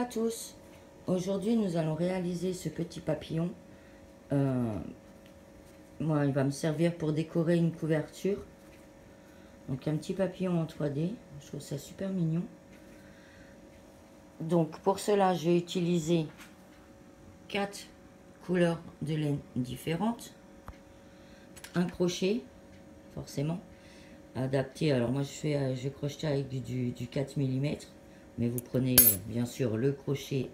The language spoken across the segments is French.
à tous. Aujourd'hui, nous allons réaliser ce petit papillon. Moi, il va me servir pour décorer une couverture. Donc, un petit papillon en 3D. Je trouve ça super mignon. Donc, pour cela, je vais utiliser 4 couleurs de laine différentes. Un crochet, forcément, adapté. Alors, moi, je vais crocheter avec du 4 mm. Mais vous prenez, bien sûr, le crochet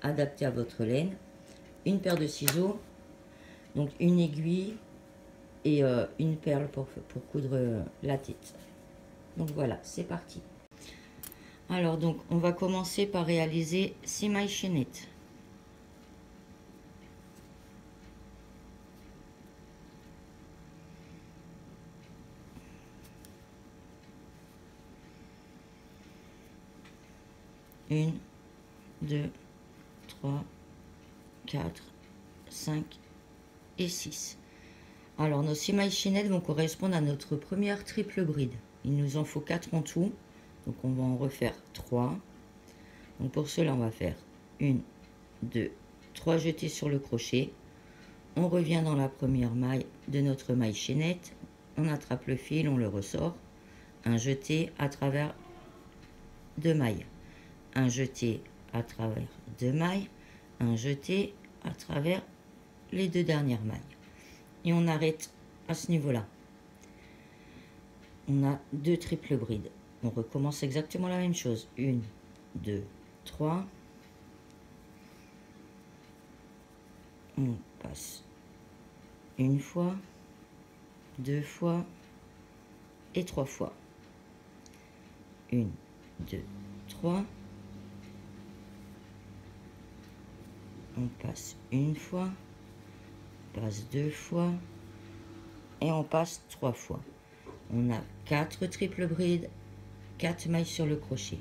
adapté à votre laine. Une paire de ciseaux, donc une aiguille et une perle pour coudre la tête. Donc voilà, c'est parti. Alors donc on va commencer par réaliser 6 mailles chaînettes. Une, 2, 3, 4, 5 et 6. Alors nos 6 mailles chaînettes vont correspondre à notre première triple bride. Il nous en faut 4 en tout. Donc on va en refaire 3. Donc pour cela on va faire 1, 2, 3 jetés sur le crochet. On revient dans la première maille de notre maille chaînette. On attrape le fil, on le ressort. Un jeté à travers 2 mailles. Un jeté à travers 2 mailles. Un jeté à travers les 2 dernières mailles. Et on arrête à ce niveau-là. On a 2 triples brides. On recommence exactement la même chose. 1, 2, 3. On passe une fois, 2 fois et 3 fois. 1, 2, 3. On passe une fois, on passe 2 fois et on passe 3 fois. On a 4 triples brides, 4 mailles sur le crochet,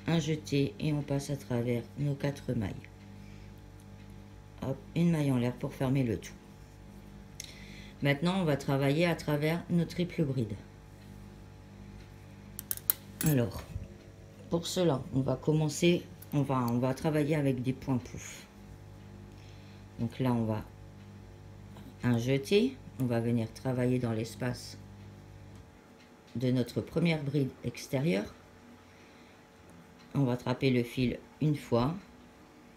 un jeté et on passe à travers nos 4 mailles. Hop, une maille en l'air pour fermer le tout. Maintenant, on va travailler à travers nos triples brides. Alors, pour cela, on va commencer, on va travailler avec des points pouf. Donc là, on va un jeté, on va venir travailler dans l'espace de notre première bride extérieure. On va attraper le fil une fois,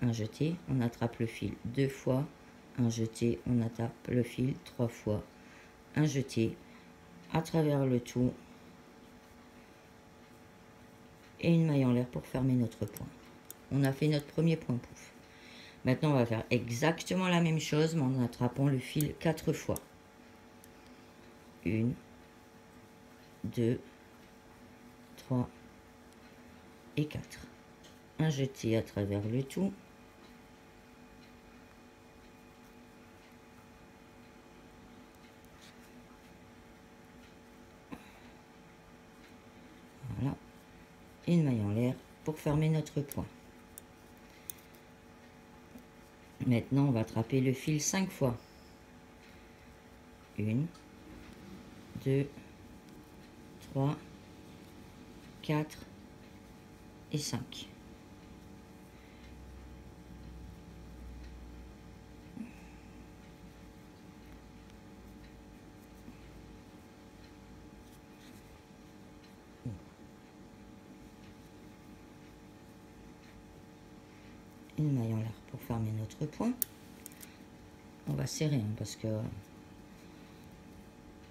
un jeté, on attrape le fil 2 fois, un jeté, on attrape le fil 3 fois, un jeté, à travers le tout, et une maille en l'air pour fermer notre point. On a fait notre premier point pouf. Maintenant, on va faire exactement la même chose, mais en attrapant le fil 4 fois. 1, 2, 3 et 4. Un jeté à travers le tout. Voilà. Et une maille en l'air pour fermer notre point. Maintenant, on va attraper le fil 5 fois. 1, 2, 3, 4 et 5. Une maille en l'air pour fermer notre point. On va serrer parce que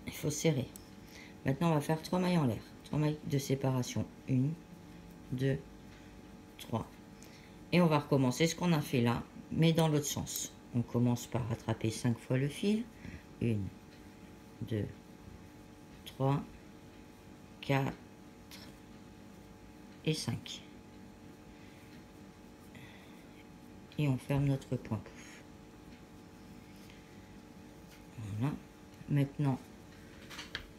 il faut serrer. Maintenant, on va faire 3 mailles en l'air, 3 mailles de séparation. 1, 2, 3. Et on va recommencer ce qu'on a fait là, mais dans l'autre sens. On commence par attraper 5 fois le fil. 1, 2, 3, 4 et 5. Et on ferme notre point pouf. Voilà. Maintenant,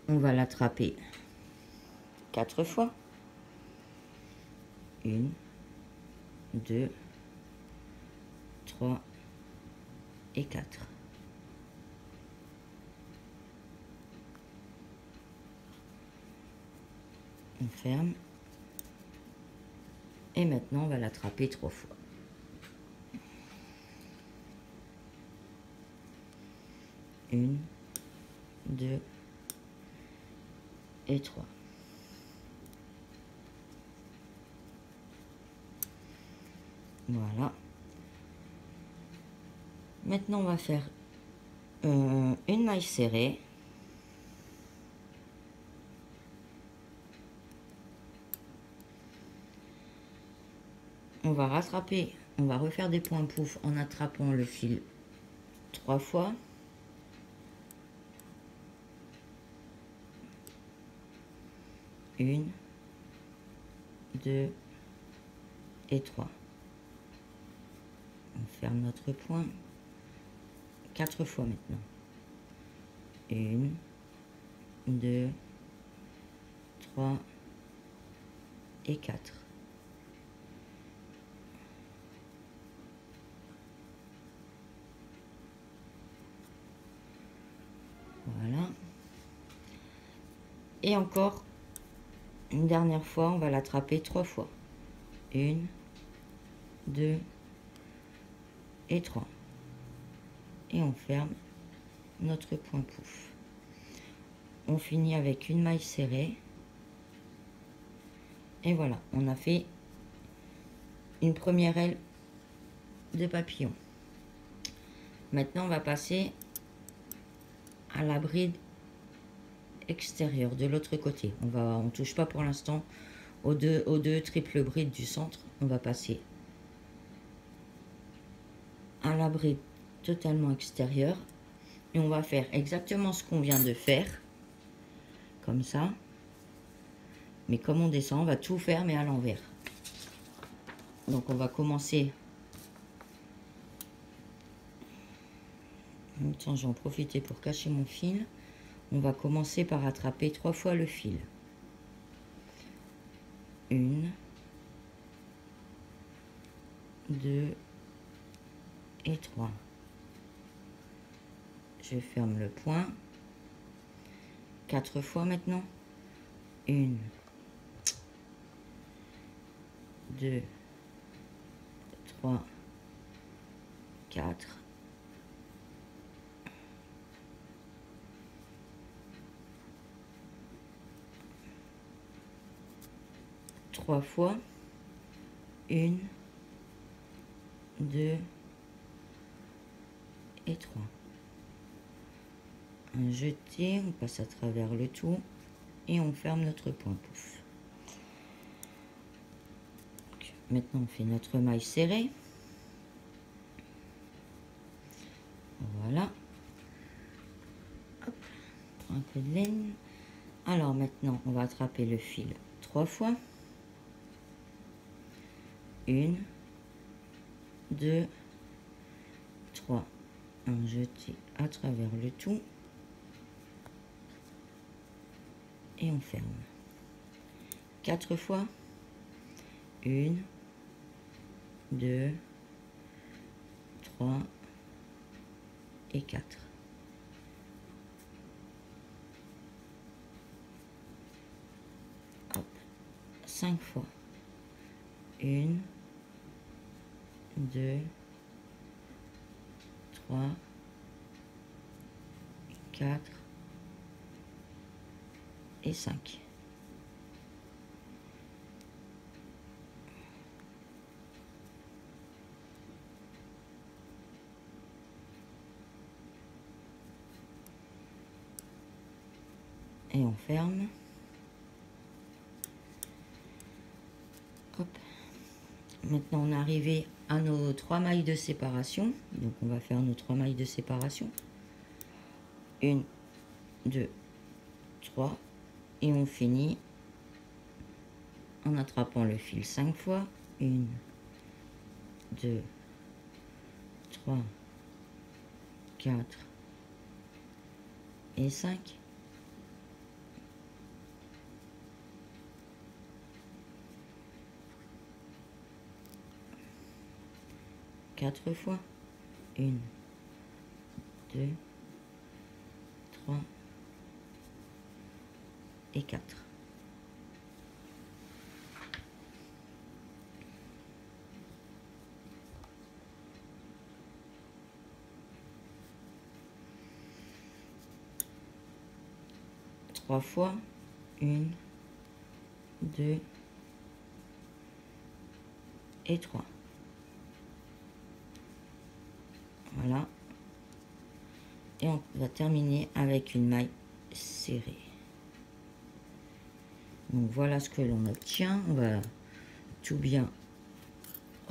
on va l'attraper 4 fois. 1, 2, 3 et 4. On ferme. Et maintenant, on va l'attraper 3 fois. Une, 2 et 3. Voilà. Maintenant, on va faire une maille serrée. On va rattraper, on va refaire des points pouf en attrapant le fil 3 fois. Une, 2 et 3. On ferme notre point 4 fois maintenant. Une, 2, 3 et 4. Voilà. Et encore une dernière fois, on va l'attraper 3 fois. Une, 2 et 3. Et on ferme notre point pouf. On finit avec une maille serrée. Et voilà, on a fait une première aile de papillon. Maintenant, on va passer à la bride extérieure de l'autre côté. On touche pas pour l'instant aux deux triples brides du centre. On va passer à la bride totalement extérieure et on va faire exactement ce qu'on vient de faire, comme ça. Mais comme on descend, on va tout faire mais à l'envers. Donc on va commencer. En même temps, je vais en profiter pour cacher mon fil. On va commencer par attraper 3 fois le fil. Une, 2 et 3. Je ferme le point 4 fois maintenant. Une, 2, 3, 4. Trois fois. Une, 2 et 3. Un jeté, on passe à travers le tout et on ferme notre point pouf. Donc, maintenant on fait notre maille serrée. Voilà. Hop, un peu de laine. Alors maintenant on va attraper le fil 3 fois. Une, 2, 3. Un jeté à travers le tout. Et on ferme. 4 fois. Une, 2, 3 et 4. Hop. 5 fois. Une, 2, 3, 4 et 5. Et on ferme. Hop. Maintenant on est arrivé à nos 3 mailles de séparation. Donc on va faire nos 3 mailles de séparation. Une, 2, 3. Et on finit en attrapant le fil 5 fois. Une, 2, 3, 4 et 5. Quatre fois. Une, 2, 3 et 4. 3 fois. 1, 2 et 3. Voilà. Et on va terminer avec une maille serrée. Donc voilà ce que l'on obtient. On va tout bien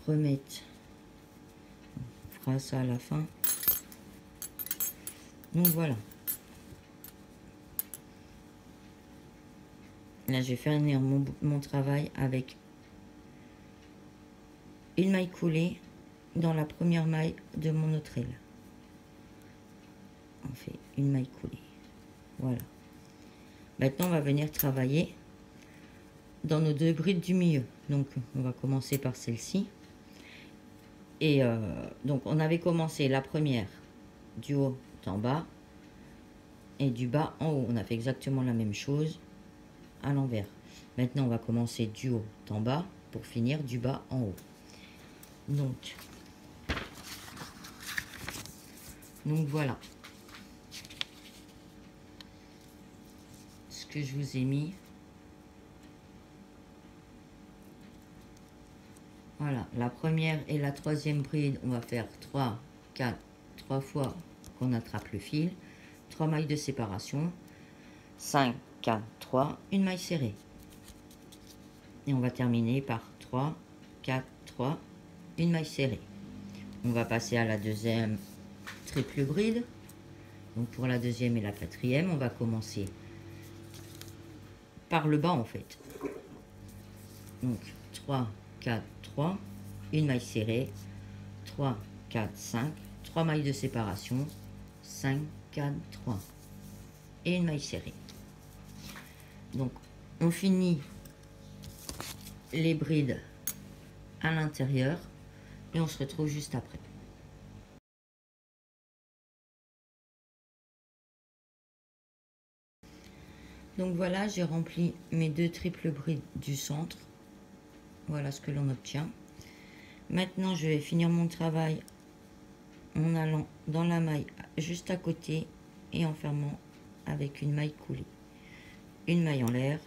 remettre. On fera ça à la fin. Donc voilà. Là, je vais finir mon travail avec une maille coulée dans la première maille de mon autre aile. On fait une maille coulée. Voilà. Maintenant, on va venir travailler dans nos 2 brides du milieu. Donc, on va commencer par celle-ci. Et donc, on avait commencé la première du haut en bas et du bas en haut. On a fait exactement la même chose à l'envers. Maintenant, on va commencer du haut en bas pour finir du bas en haut. Donc voilà ce que je vous ai mis. Voilà, la première et la troisième bride, on va faire 3 fois qu'on attrape le fil, 3 mailles de séparation, 5, 4, 3, une maille serrée. Et on va terminer par 3, 4, 3, une maille serrée. On va passer à la deuxième triple bride. Donc pour la deuxième et la quatrième, on va commencer par le bas en fait. Donc 3, 4, 3, une maille serrée, 3, 4, 5, 3 mailles de séparation, 5, 4, 3 et une maille serrée. Donc on finit les brides à l'intérieur et on se retrouve juste après. Donc voilà, j'ai rempli mes 2 triples brides du centre. Voilà ce que l'on obtient. Maintenant, je vais finir mon travail en allant dans la maille juste à côté et en fermant avec une maille coulée. Une maille en l'air.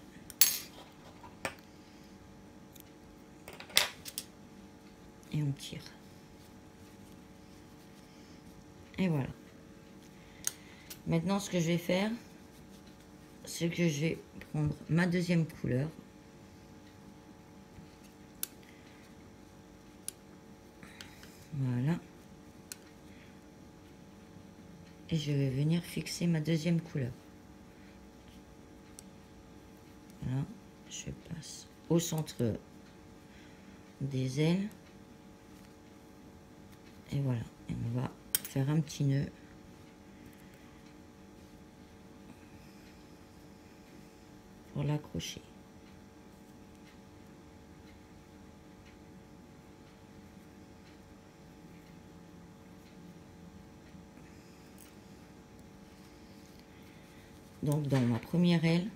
Et on tire. Et voilà. Maintenant, ce que je vais faire, c'est que je vais prendre ma deuxième couleur. Voilà. Et je vais venir fixer ma deuxième couleur. Voilà. Je passe au centre des ailes. Et voilà. Et on va faire un petit nœud. Pour l'accrocher. Donc dans ma première aile,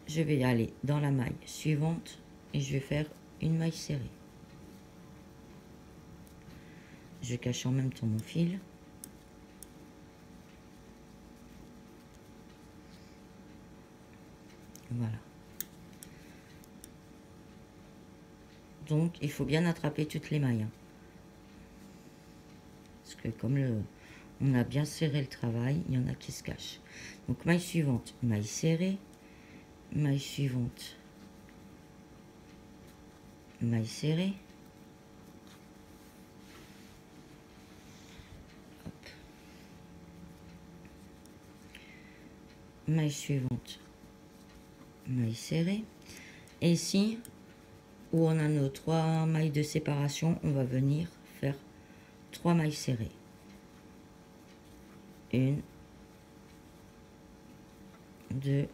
je vais aller dans la maille suivante et je vais faire une maille serrée. Je cache en même temps mon fil. Voilà. Donc il faut bien attraper toutes les mailles. Parce que comme on a bien serré le travail, il y en a qui se cachent. Donc maille suivante, maille serrée, maille suivante, maille serrée. Hop. Maille suivante, maille serrée. Et ici, où on a nos 3 mailles de séparation, on va venir faire 3 mailles serrées. 1, 2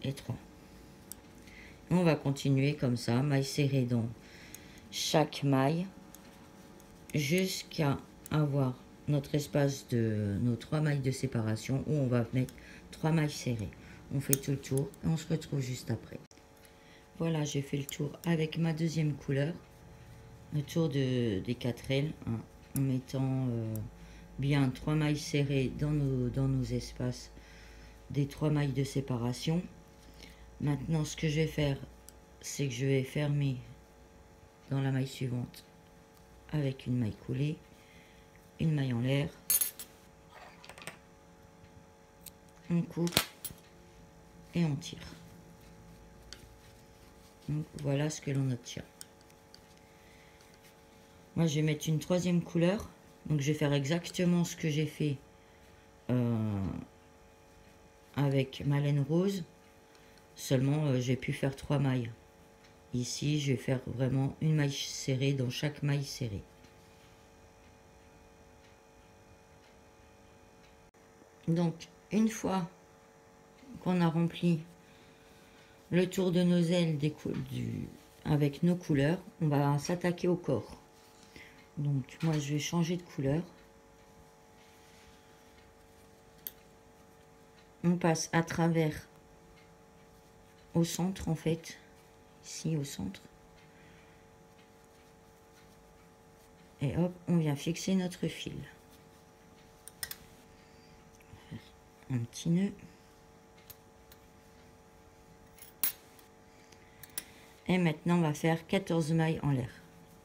et 3. On va continuer comme ça, maille serrée dans chaque maille, jusqu'à avoir notre espace de nos 3 mailles de séparation où on va mettre 3 mailles serrées. On fait tout le tour et on se retrouve juste après. Voilà, j'ai fait le tour avec ma deuxième couleur, le tour des 4 ailes, hein, en mettant bien 3 mailles serrées dans nos espaces des 3 mailles de séparation. Maintenant, ce que je vais faire, c'est que je vais fermer dans la maille suivante avec une maille coulée, une maille en l'air, on coupe et on tire. Donc voilà ce que l'on obtient. Moi je vais mettre une troisième couleur, donc je vais faire exactement ce que j'ai fait avec ma laine rose, seulement j'ai pu faire 3 mailles. Ici je vais faire vraiment une maille serrée dans chaque maille serrée. Donc une fois qu'on a rempli le tour de nos ailes avec nos couleurs, on va s'attaquer au corps. Donc moi je vais changer de couleur. On passe à travers au centre en fait, ici au centre. Et hop, on vient fixer notre fil. On va faire un petit nœud. Et maintenant on va faire 14 mailles en l'air.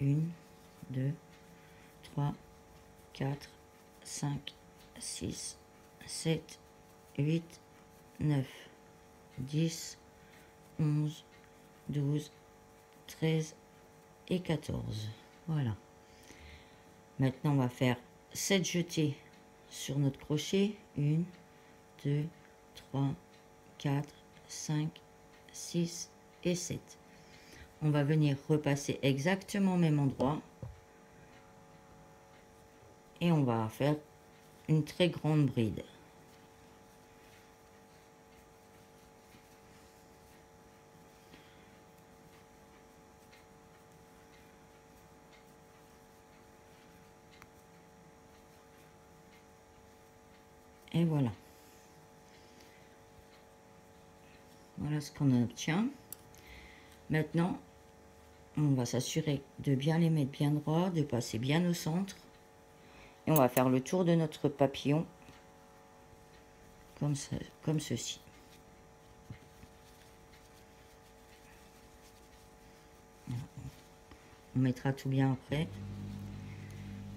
1, 2, 3, 4, 5, 6, 7, 8, 9, 10, 11, 12, 13 et 14. Voilà. Maintenant, on va faire 7 jetés sur notre crochet. 1, 2, 3, 4, 5, 6 et 7. On va venir repasser exactement au même endroit. Et on va faire une très grande bride. Et voilà. Voilà ce qu'on obtient. Maintenant, on va s'assurer de bien les mettre bien droit, de passer bien au centre. Et on va faire le tour de notre papillon comme ceci. On mettra tout bien après.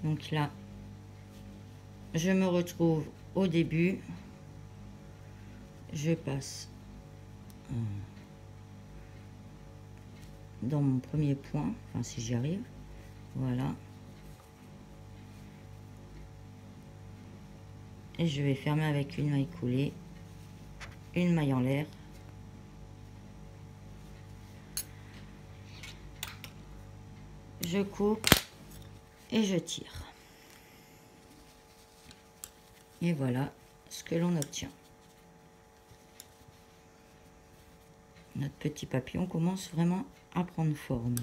Donc là, je me retrouve au début. Je passe dans mon premier point, enfin si j'y arrive. Voilà. Et je vais fermer avec une maille coulée, une maille en l'air. Je coupe et je tire. Et voilà ce que l'on obtient. Notre petit papillon commence vraiment à prendre forme.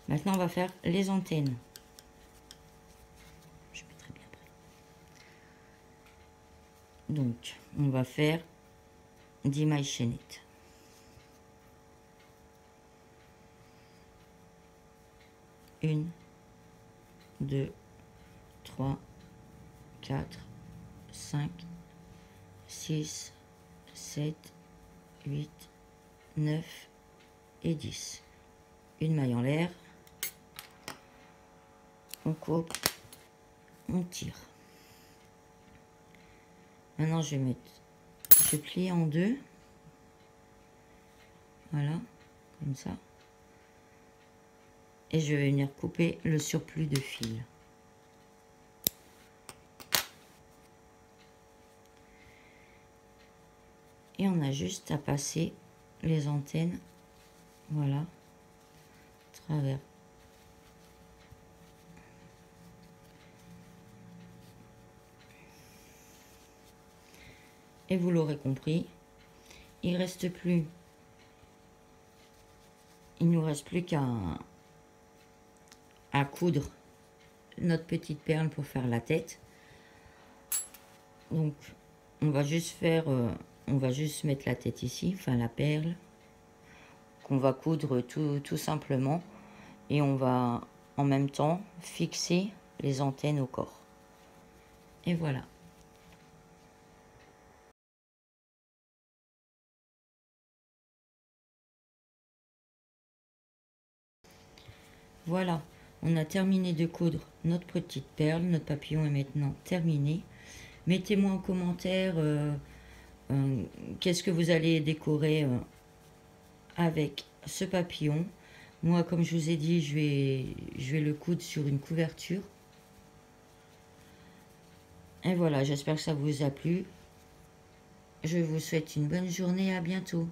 Maintenant, on va faire les antennes. Je mettrai bien près. Donc, on va faire 10 mailles chaînettes. Une, 2, 3, 4, 5, 6, 7, 8, 9 et 10. Une maille en l'air. On coupe, on tire. Maintenant, je plie en deux. Voilà, comme ça. Et je vais venir couper le surplus de fil. Et on a juste à passer les antennes, voilà, à travers. Et vous l'aurez compris, il nous reste plus qu'à coudre notre petite perle pour faire la tête. Donc on va juste mettre la tête ici, enfin la perle, qu'on va coudre tout simplement, et on va en même temps fixer les antennes au corps. Et voilà. Voilà, on a terminé de coudre notre petite perle. Notre papillon est maintenant terminé. Mettez-moi en commentaire qu'est-ce que vous allez décorer avec ce papillon. Moi, comme je vous ai dit, je vais le coudre sur une couverture. Et voilà, j'espère que ça vous a plu. Je vous souhaite une bonne journée, à bientôt.